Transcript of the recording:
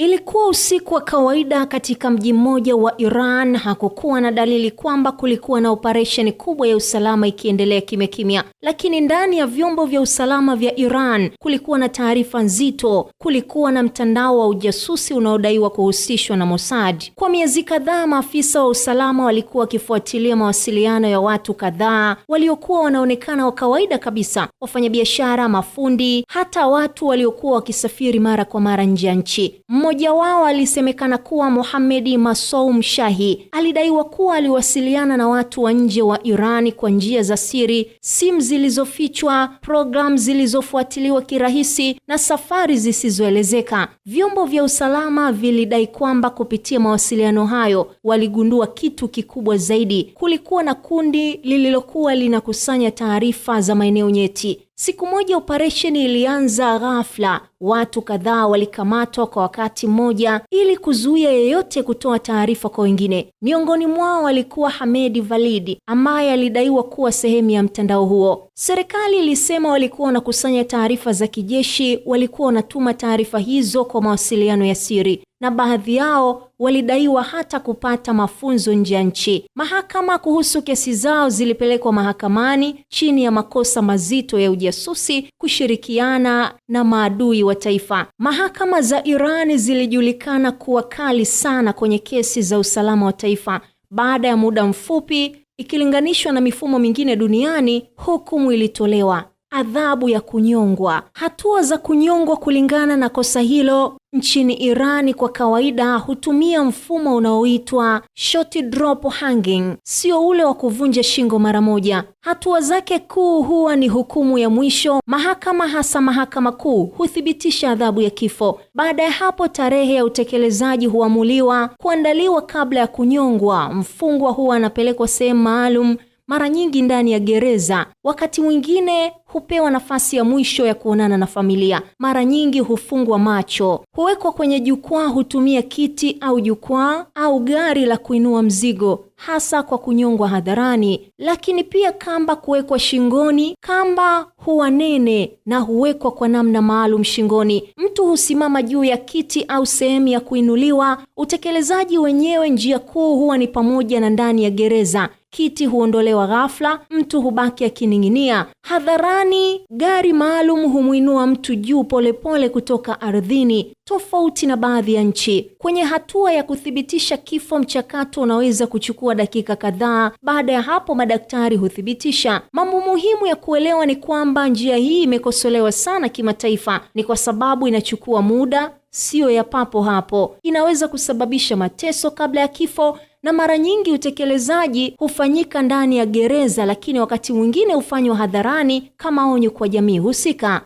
Ilikuwa usiku wa kawaida katika mji mmoja wa Iran. Hakukuwa na dalili kwamba kulikuwa na operesheni kubwa ya usalama ikiendelea kimya, lakini ndani ya vyombo vya usalama vya Iran kulikuwa na taarifa nzito. Kulikuwa na mtandao wa ujasusi unaodaiwa kuhusishwa na Mossad. Kwa miezi kadhaa, maafisa wa usalama walikuwa wakifuatilia mawasiliano ya watu kadhaa waliokuwa wanaonekana wa kawaida kabisa, wafanyabiashara, mafundi, hata watu waliokuwa wakisafiri mara kwa mara nje ya nchi. Mmoja wao alisemekana kuwa Mohammad Masoum Shahi. Alidaiwa kuwa aliwasiliana na watu wa nje wa Iran kwa njia za siri, simu zilizofichwa, programu zilizofuatiliwa kirahisi na safari zisizoelezeka. Vyombo vya usalama vilidai kwamba kupitia mawasiliano hayo waligundua kitu kikubwa zaidi. Kulikuwa na kundi lililokuwa linakusanya taarifa za maeneo nyeti. Siku moja operesheni ilianza ghafla. Watu kadhaa walikamatwa kwa wakati mmoja ili kuzuia yeyote kutoa taarifa kwa wengine. Miongoni mwao walikuwa Hamedi Validi, ambaye alidaiwa kuwa sehemu ya mtandao huo. Serikali ilisema walikuwa wanakusanya taarifa za kijeshi, walikuwa wanatuma taarifa hizo kwa mawasiliano ya siri, na baadhi yao walidaiwa hata kupata mafunzo nje ya nchi. Mahakama kuhusu kesi zao zilipelekwa mahakamani chini ya makosa mazito ya ujasusi, kushirikiana na maadui wa taifa. Mahakama za Iran zilijulikana kuwa kali sana kwenye kesi za usalama wa taifa. Baada ya muda mfupi, ikilinganishwa na mifumo mingine duniani, hukumu ilitolewa: adhabu ya kunyongwa. Hatua za kunyongwa kulingana na kosa hilo nchini Irani kwa kawaida hutumia mfumo unaoitwa short drop hanging, sio ule wa kuvunja shingo mara moja. Hatua zake kuu huwa ni hukumu ya mwisho. Mahakama, hasa mahakama kuu, huthibitisha adhabu ya kifo. Baada ya hapo, tarehe ya utekelezaji huamuliwa, kuandaliwa kabla ya kunyongwa. Mfungwa huwa anapelekwa sehemu maalum, mara nyingi ndani ya gereza. Wakati mwingine hupewa nafasi ya mwisho ya kuonana na familia. Mara nyingi hufungwa macho. Huwekwa kwenye jukwaa, hutumia kiti au jukwaa au gari la kuinua mzigo, hasa kwa kunyongwa hadharani. Lakini pia kamba kuwekwa shingoni. Kamba huwa nene na huwekwa kwa namna maalum shingoni. Mtu husimama juu ya kiti au sehemu ya kuinuliwa. Utekelezaji wenyewe, njia kuu huwa ni pamoja na ndani ya gereza. Kiti huondolewa ghafla, mtu hubaki akining'inia. Hadharani, gari maalum humuinua mtu juu polepole kutoka ardhini, tofauti na baadhi ya nchi. Kwenye hatua ya kuthibitisha kifo, mchakato unaweza kuchukua dakika kadhaa. Baada ya hapo, madaktari huthibitisha. Mambo muhimu ya kuelewa ni kwamba njia hii imekosolewa sana kimataifa. Ni kwa sababu inachukua muda, sio ya papo hapo. Inaweza kusababisha mateso kabla ya kifo, na mara nyingi utekelezaji hufanyika ndani ya gereza, lakini wakati mwingine hufanywa hadharani kama onyo kwa jamii husika.